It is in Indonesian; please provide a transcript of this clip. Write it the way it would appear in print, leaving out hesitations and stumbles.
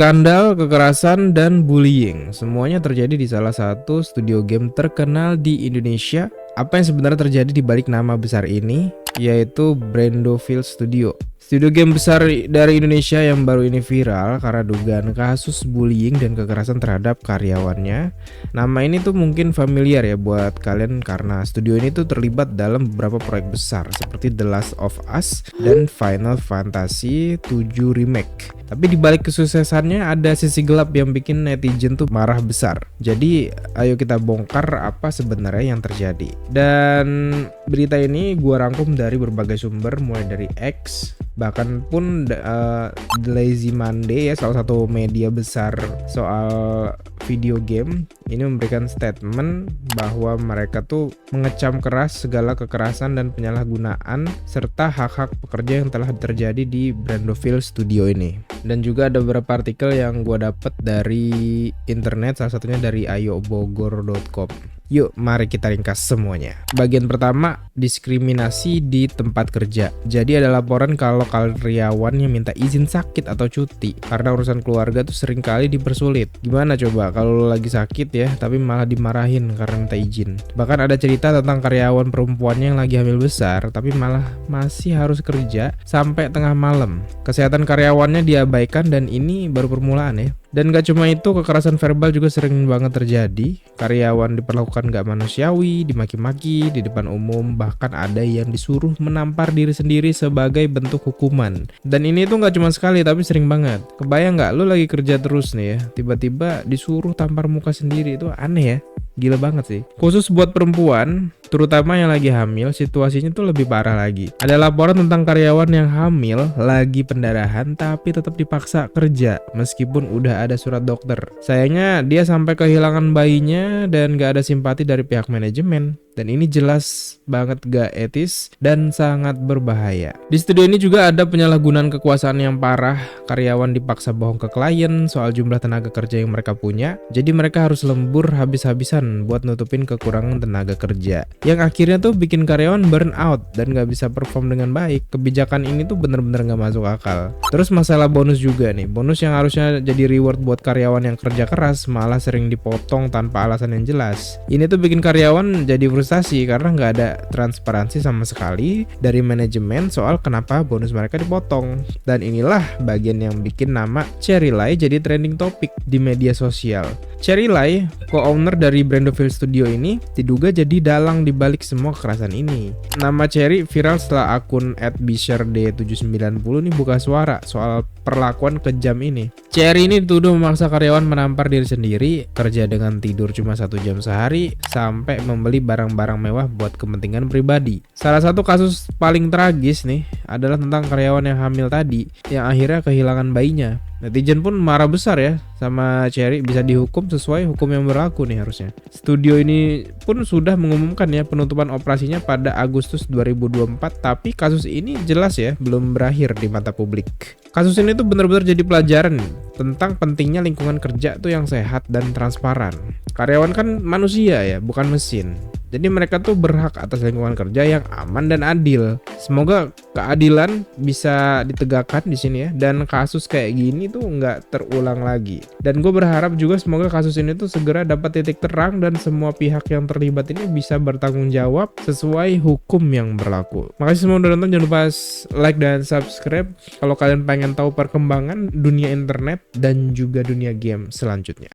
Skandal, kekerasan, dan bullying semuanya terjadi di salah satu studio game terkenal di Indonesia. Apa yang sebenarnya terjadi di balik nama besar ini? Yaitu Brandoville Studio. Studio game besar dari Indonesia yang baru ini viral karena dugaan kasus bullying dan kekerasan terhadap karyawannya. Nama ini tuh mungkin familiar ya buat kalian karena studio ini tuh terlibat dalam beberapa proyek besar seperti The Last of Us dan Final Fantasy 7 Remake. Tapi di balik kesuksesannya ada sisi gelap yang bikin netizen tuh marah besar. Jadi ayo kita bongkar apa sebenarnya yang terjadi. Dan berita ini gua rangkum dari berbagai sumber mulai dari X, bahkan pun The Lazy Monday ya, salah satu media besar soal video game ini memberikan statement bahwa mereka tuh mengecam keras segala kekerasan dan penyalahgunaan serta hak-hak pekerja yang telah terjadi di Brandoville Studio ini. Dan juga ada beberapa artikel yang gue dapet dari internet, salah satunya dari ayobogor.com. Yuk mari kita ringkas semuanya. Bagian pertama, diskriminasi di tempat kerja. Jadi ada laporan kalau karyawan yang minta izin sakit atau cuti karena urusan keluarga tuh sering kali dipersulit. Gimana coba kalau lo lagi sakit ya tapi malah dimarahin karena minta izin. Bahkan ada cerita tentang karyawan perempuannya yang lagi hamil besar tapi malah masih harus kerja sampai tengah malam. Kesehatan karyawannya diabaikan dan ini baru permulaan ya. Dan gak cuma itu, kekerasan verbal juga sering banget terjadi. Karyawan diperlakukan gak manusiawi, dimaki-maki di depan umum, bahkan ada yang disuruh menampar diri sendiri sebagai bentuk hukuman. Dan ini tuh gak cuma sekali tapi sering banget. Kebayang gak lu lagi kerja terus nih ya, tiba-tiba disuruh tampar muka sendiri, itu aneh ya. Gila banget sih. Khusus buat perempuan, terutama yang lagi hamil, situasinya tuh lebih parah lagi. Ada laporan tentang karyawan yang hamil lagi pendarahan tapi tetap dipaksa kerja meskipun udah ada surat dokter. Sayangnya dia sampai kehilangan bayinya dan gak ada simpati dari pihak manajemen. Dan ini jelas banget gak etis dan sangat berbahaya. Di studio ini juga ada penyalahgunaan kekuasaan yang parah. Karyawan dipaksa bohong ke klien soal jumlah tenaga kerja yang mereka punya. Jadi mereka harus lembur habis-habisan buat nutupin kekurangan tenaga kerja. Yang akhirnya tuh bikin karyawan burn out dan gak bisa perform dengan baik. Kebijakan ini tuh bener-bener gak masuk akal. Terus masalah bonus juga nih. Bonus yang harusnya jadi reward buat karyawan yang kerja keras malah sering dipotong tanpa alasan yang jelas. Ini tuh bikin karyawan jadi frustasi karena nggak ada transparansi sama sekali dari manajemen soal kenapa bonus mereka dipotong. Dan inilah bagian yang bikin nama Cherry Lai jadi trending topik di media sosial. Cherry Lai, co-owner dari Brandoville Studio ini, diduga jadi dalang di balik semua kekerasan ini. Nama Cherry viral setelah akun @bisharday790 nih buka suara soal perlakuan kejam ini. Cherry ini dituduh memaksa karyawan menampar diri sendiri, kerja dengan tidur cuma 1 jam sehari, sampai membeli barang-barang mewah buat kepentingan pribadi. Salah satu kasus paling tragis nih adalah tentang karyawan yang hamil tadi, yang akhirnya kehilangan bayinya. Netizen pun marah besar ya sama Cherry, bisa dihukum sesuai hukum yang berlaku nih harusnya. Studio ini pun sudah mengumumkan ya penutupan operasinya pada Agustus 2024, tapi kasus ini jelas ya belum berakhir di mata publik. Kasus ini tuh benar-benar jadi pelajaran tentang pentingnya lingkungan kerja tuh yang sehat dan transparan. Karyawan kan manusia ya, bukan mesin. Jadi mereka tuh berhak atas lingkungan kerja yang aman dan adil. Semoga keadilan bisa ditegakkan di sini ya, dan kasus kayak gini tuh nggak terulang lagi. Dan gue berharap juga semoga kasus ini tuh segera dapat titik terang dan semua pihak yang terlibat ini bisa bertanggung jawab sesuai hukum yang berlaku. Makasih semua udah nonton, jangan lupa like dan subscribe kalau kalian pengen tahu perkembangan dunia internet dan juga dunia game selanjutnya.